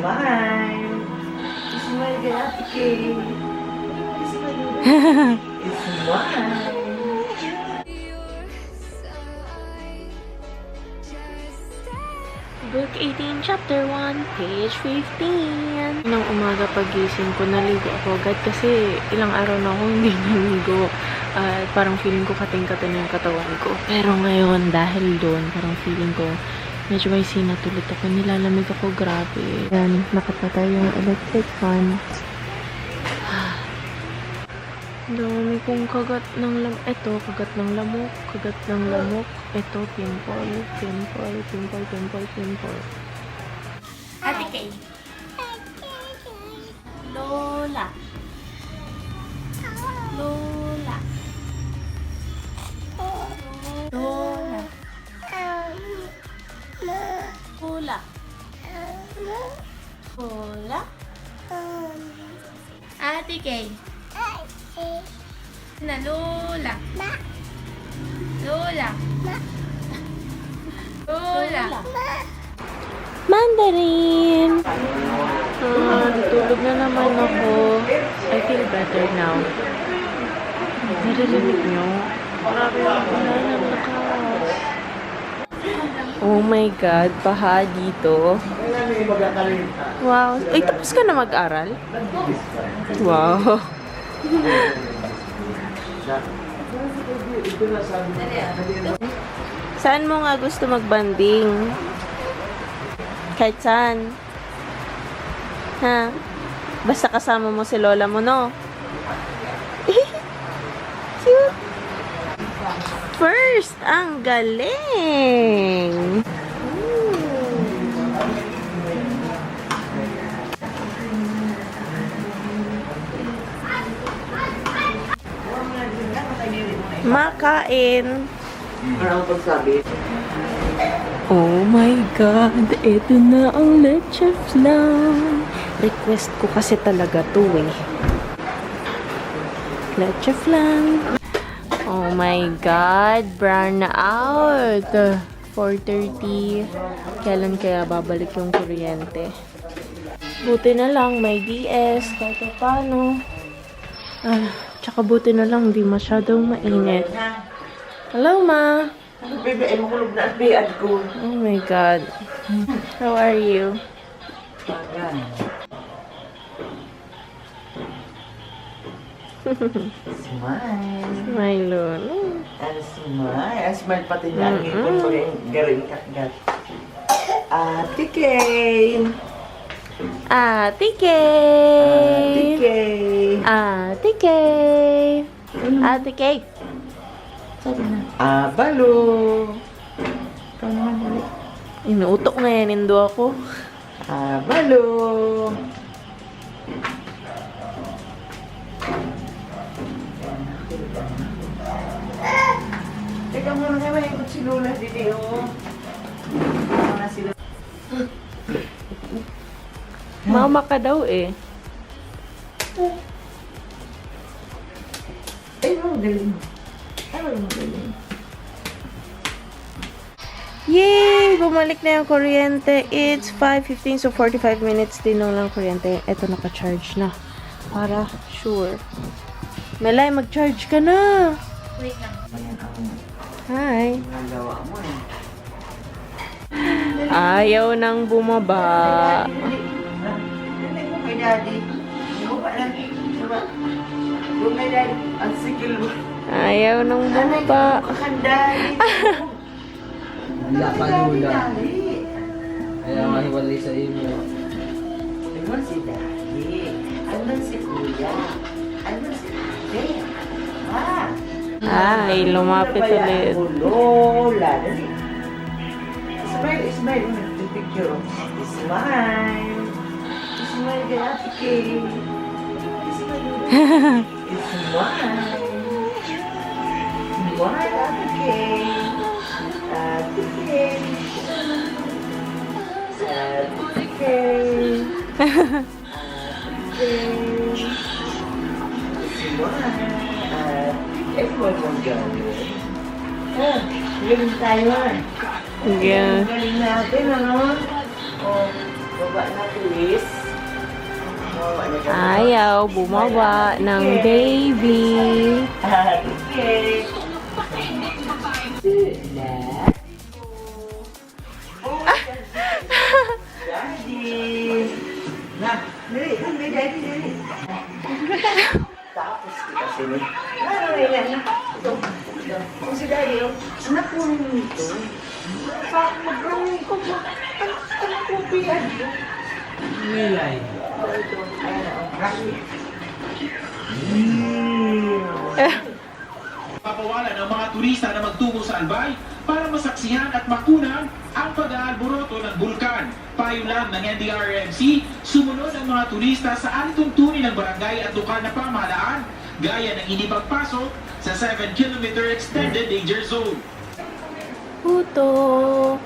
Smile. Smile kay Ate Kay. Smile. Smile. Book 18, Chapter 1, page 15. Nang umaga pagising ko, naligo ako agad kasi ilang araw na ako hindi naligo. At parang feeling ko kating-kating yung katawan ko. Pero ngayon, dahil doon, parang feeling ko medyo may sinat ulit ako. Nilalamig ako, grabe. Yan, nakapatay yung electric fan. Dami kong kagat ng lamok. Ito, kagat ng lamok. Kagat ng lamok. Ito, pimple. Pimple, pimple, pimple, pimple. Ate Kay. Lola. Lola. Lola. Lola. Lola. Ate Kay. Na Lola. Lola. Lola. Mandarin. Tulog na naman ako. I feel better now. Naririnig nyo? Grabe ako na ng lakas. Oh my God, paha dito. Wow. Ay, tapos ka na mag-aral? Wow. Saan mo nga gusto magbanding? Kahit saan? Ha? Basta kasama mo si lola mo, no? Cute! First! Ang galing! Makain. Parang pagsabi. Oh my God, ito na ang leche flan. Request ko kasi talaga to eh. Leche flan. Oh my God, brown na out. 4:30. Kailan kaya babalik yung kuryente? Buti na lang may DS kahit paano. Tsaka buti na lang, di masyadong mainit. Hello, Ma. Bebe, ay makulog na ang biyad ko. Oh my God. How are you? Smile. Smile, Lolo. Smile. Smile pati niya. Ang ngipon mo rin. Garing kagat. Ate Kay. Ate Kay. Ate Kay. Ate Kay. Ate Kay. Sabi na. Abalo. Ikaw naman ulit. Inuutok na yan, indo ako. Abalo. Teka muna kayo, may ikot si Lola dito. Mga sila. Mama ka daw eh. Ay, magaling. Ay, magaling. Yay! Bumalik na yung kuryente. It's 5:15, so 45 minutes din lang kuryente. Ito, naka-charge na. Para sure. Melay, mag-charge ka na. Wait lang. Hi. Nagawa mo eh. Ayaw nang bumaba. Dali mo kay Daddy. Bumaba lang. Bumaba. Doon kay Daddy. Ang sikil mo. Ayaw nang bumaba. Ang Daddy. Wala pa Lola. Kaya mahiwalay sa inyo. Ano si Daddy? Ano si Kuya? Ano si Ate? Ha? Ay, lumapit ulit. Lola. Dali. Smile, smile. Picture. Smile. Smile kay Ate Kay. Smile. Smile. Smile, Ate Kay. Ate Kay. Ate Kay. Ate Kay. Smile. Everyone won't go. Oh, galing tayo ah. Yeah. Galing natin, ano? Oh, Bumaba na, please. Bumaba na ka. Ayaw, bumaba ng baby. Okay. Daddy. Na, dali, daddy. Tapos kita sini. Ito. Kung si daddy, anak po nito. Mag-rami ko po. Ang kupihan. Nilay. Ito. Ayan. Papawalan ng mga turista na magtungo sa Albay para masaksihan at makunan ang pag-aalboroto ng bulkan. Payo lang ng NDRRMC, sumunod ang mga turista sa alituntunin ng barangay at lokal na pamahalaan, gaya ng hindi pagpasok sa 7-kilometer extended danger zone. Puto.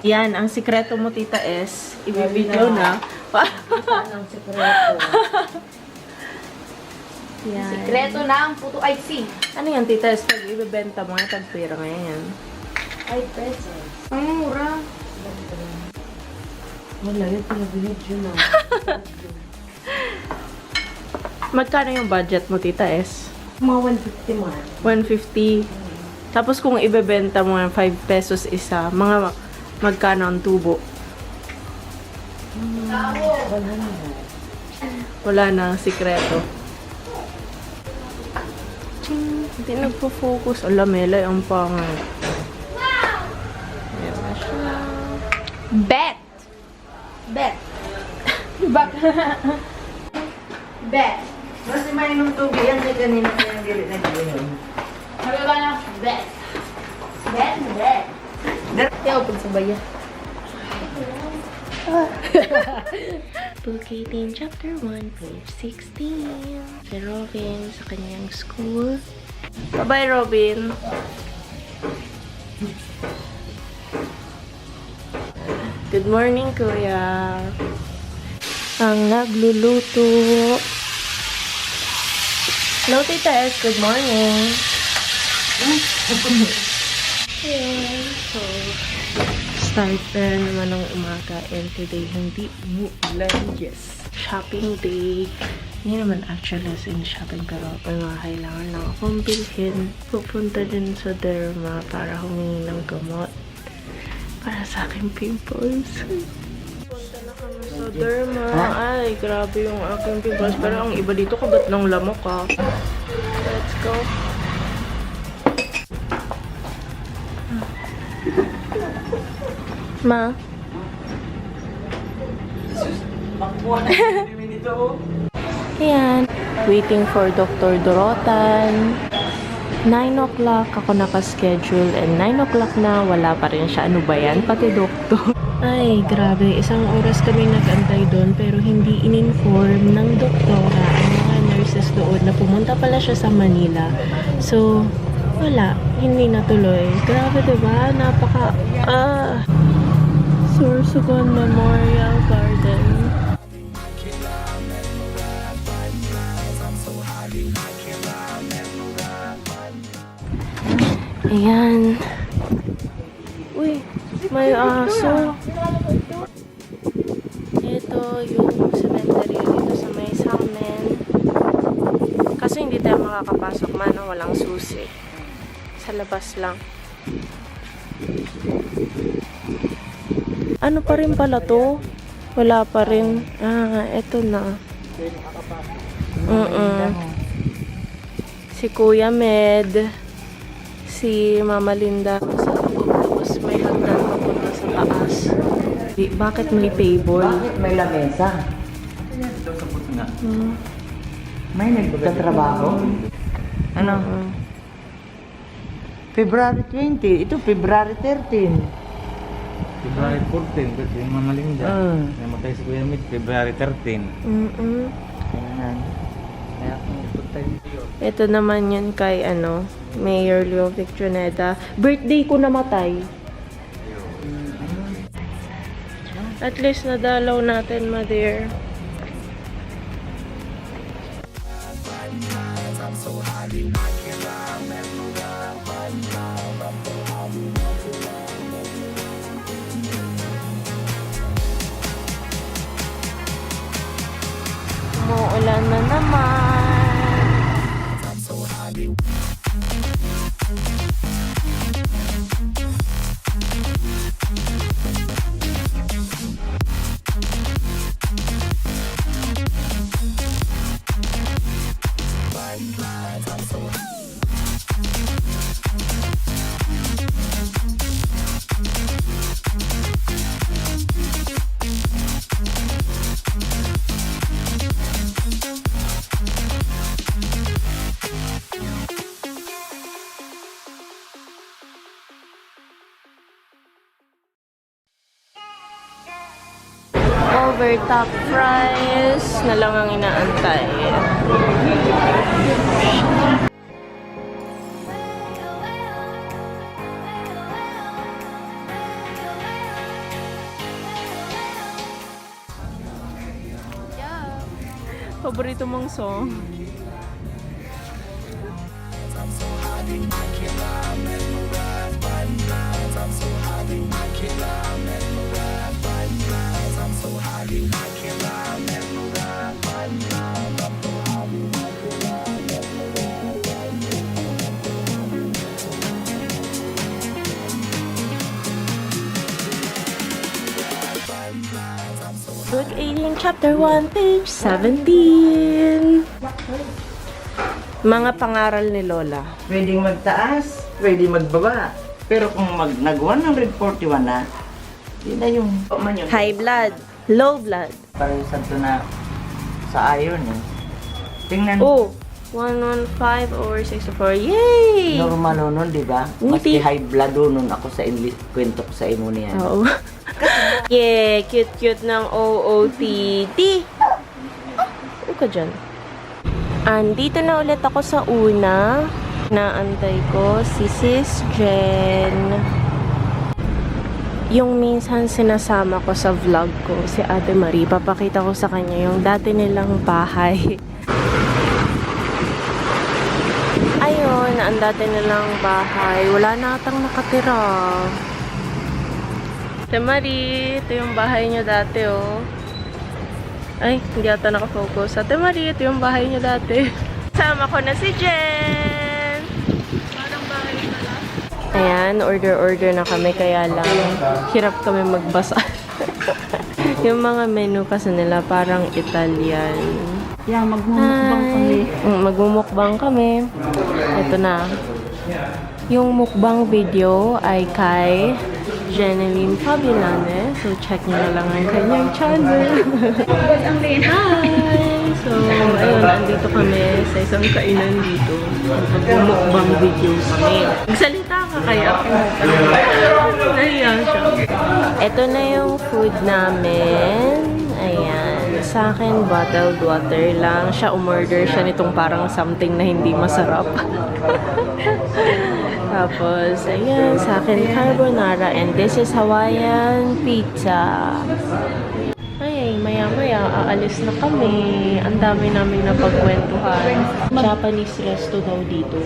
Yan, ang sikreto mo, Tita S. Ibibidyo na. Anong sekreto? Yan. Sikreto na ang puto ay si. Ano yan, Tita S? Pag ibibenta mo, tagpira ngayon. 5 pesos. Ang mura. Wala, yun pinag-video na. Magkano yung budget mo, Tita S? Mga 150 mo. 150. Tapos kung ibebenta mo ng 5 pesos isa, mga magkano ang tubo? Wala na, sikreto. Ching, hindi nagpo-focus. Ala, Melay, ang pangit. Ayan na siya. Bet! Bet! Bak! Bet! Kasi mainom tubig yan na kanina kaya hindi nag-inom. Sabi ba na? Bet! Bet! Bet! Kaya upod sa bayan. Book 18, Chapter 1, page 16. Si Robin sa kanyang school. Bye-bye, Robin. Good morning, Kuya. Ang nagluluto. Hello, Tita S. Good morning. Ayan, so, start na naman ng umaga and today hindi umuulan. Yes, shopping day. Hindi naman actually as in shopping pero may mga kailangan lang akong bilhin. Pupunta din sa derma para humingi ng gamot para sa aking pimples. Punta na kami sa derma. Ay, grabe yung aking pimples. Pero ang iba dito kagat ng lamok ha. Let's go. Ma? Ayan. Waiting for Dr. Dorotan. 9 o'clock ako nakaschedule and 9 o'clock na wala pa rin siya. Ano ba yan? Pati doktor. Ay, grabe. Isang oras kami nag-antay doon pero hindi in-inform ng doktora ang mga nurses doon na pumunta pala siya sa Manila. So, wala. Hindi natuloy. Grabe, diba? Napaka... Sorsogon Memorial Garden. Ayan. Uy, may aso. Ito yung cemetery dito sa may Salmen. Kaso hindi tayo makakapasok man, walang susi. Sa labas lang. Ano pa rin pala to? Wala pa rin. Eto na. Si Kuya Med. Si Mama Linda. Tapos may hagdan papunta sa taas. Bakit may table? Bakit may lamesa? Ito sa puso nga. May nagtatrabaho? Ano? February 20. Ito, February 13. February 14, kasi yung Mama Linda. Namatay si Kuya Mid, February 13. Ayan. Kaya kung punta dito. Ito naman yun kay Mayor Leo Victroneda. Birthday ko namatay. At least nadalaw natin, ma dear. super top fries na lang ang inaantay. Paborito mong song? Book 18, Chapter 1, page 17. Mga pangaral ni Lola. Pwedeng magtaas, pwedeng magbaba. Pero kung nag-141 na, yun na yung man yun. High blood, low blood. Parang santo na sa iron eh. Tingnan, Oh, 115 over 64. Yay! normal nun, di ba? Ngiti. Maski high blood nun ako sa English, kwento ko sa imo niya. Oo. Yeah, cute-cute ng OOTD. Ano ka dyan? Andito na ulit ako sa una. Naantay ko si Sis Jen. Yung minsan sinasama ko sa vlog ko, si Ate Marie. Papakita ko sa kanya yung dati nilang bahay. Ayun, ang dati nilang bahay. Wala na atang nakatira. Ate Marie, ito yung bahay niyo dati, oh. Ay, hindi ata nakafocus. Ate Marie, ito yung bahay niyo dati. Sama ko na si Jen. Parang bahay pala. Ayan, order na kami. Kaya lang, hirap kami magbasa. Yung mga menu kasi nila parang Italian. Yeah, magmumukbang kami. Magmumukbang kami. Ito na. Yung mukbang video ay kay Jeneline Fabilane. So, check nyo na lang ang kanyang channel. Hi! So, ayun, andito kami sa isang kainan dito. Magmumukbang video kami. Magsalita ka kaya ako. Nahiya siya. Ito na yung food namin. Ayan. Sa akin, bottled water lang. Siya umorder siya nitong parang something na hindi masarap. Tapos, ayan, sa akin carbonara, and this is Hawaiian pizza. Ay, maya-maya, aalis na kami. Ang dami namin napagkwentuhan. Japanese resto daw dito.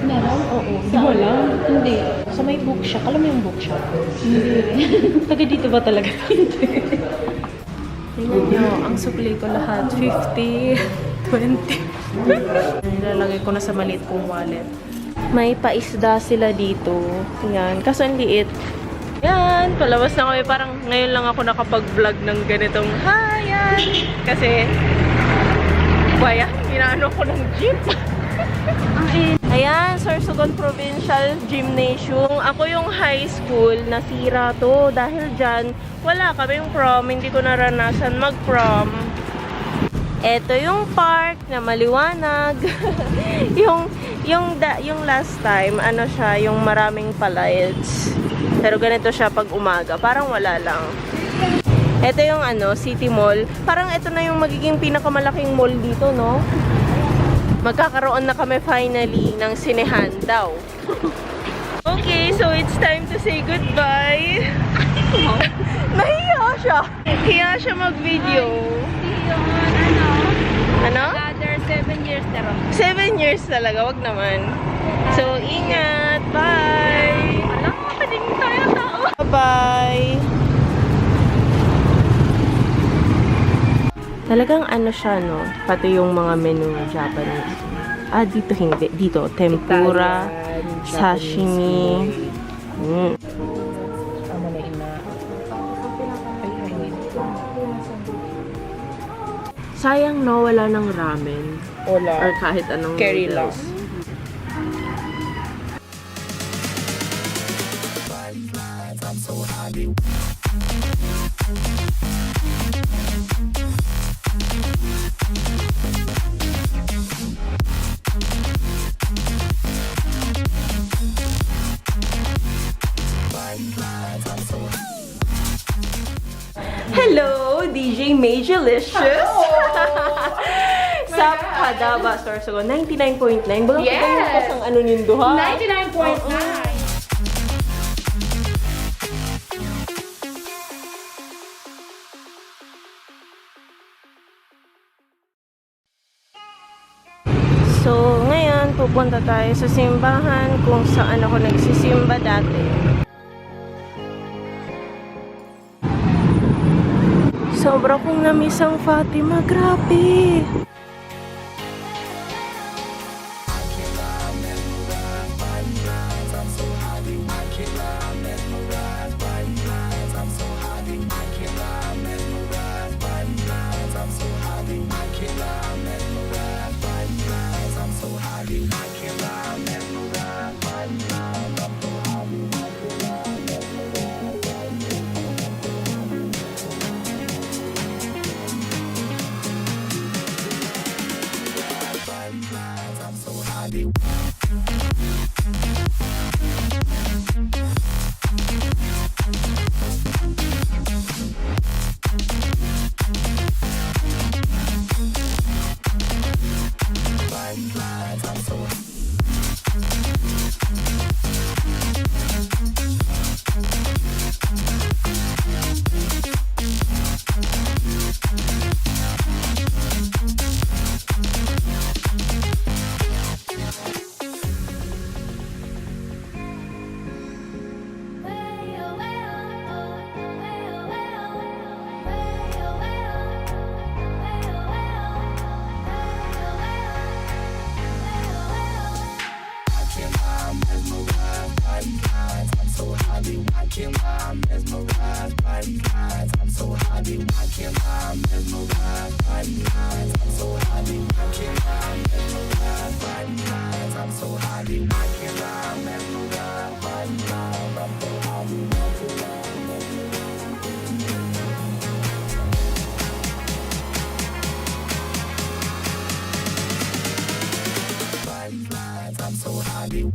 Meron? Oo. Di mo alam? Hindi. Sa may bookshop. Alam mo yung bookshop? Hindi. Taga dito ba talaga? Hindi. Tingnan nyo, ang supli ko lahat. 50, 20. Nilalagay ko na sa maliit kong wallet. May paisda sila dito. Yan. Kaso ang liit. Yan. Palabas na kami. Parang ngayon lang ako nakapag-vlog ng ganitong hayan. Kasi, kaya, inaano ko ng jeep. Ayan, Sorsogon Provincial Gymnasium. Ako yung high school, nasira to. Dahil dyan, wala kaming prom. Hindi ko naranasan mag-prom. Ito yung park na maliwanag. yung last time, ano siya, yung maraming palights. Pero ganito siya pag umaga. Parang wala lang. Ito yung City Mall. Parang ito na yung magiging pinakamalaking mall dito, no? Magkakaroon na kami finally ng sinehan daw. Okay, so it's time to say goodbye. Nahiya siya. Hiya siya mag-video. Ano? Another 7 years na rin. 7 years talaga, wag naman. So, ingat. Bye! Alam mo, patingin tayo tao. Bye! Talagang siya, no? Pati yung mga menu Japanese. Dito hindi. Dito, tempura, sashimi. Sayang, no? Wala ng ramen. Wala. Or kahit anong Carry noodles. Hello, DJ delicious. Sa Hadaba Store. So, 99.9. Baga Yes. yes. Pas ang ano nindo ha? 99.9. So, ngayon, pupunta tayo sa simbahan kung saan ako nagsisimba dati. Sobra kong namiss ang Fatima. Grabe! I'm so happy.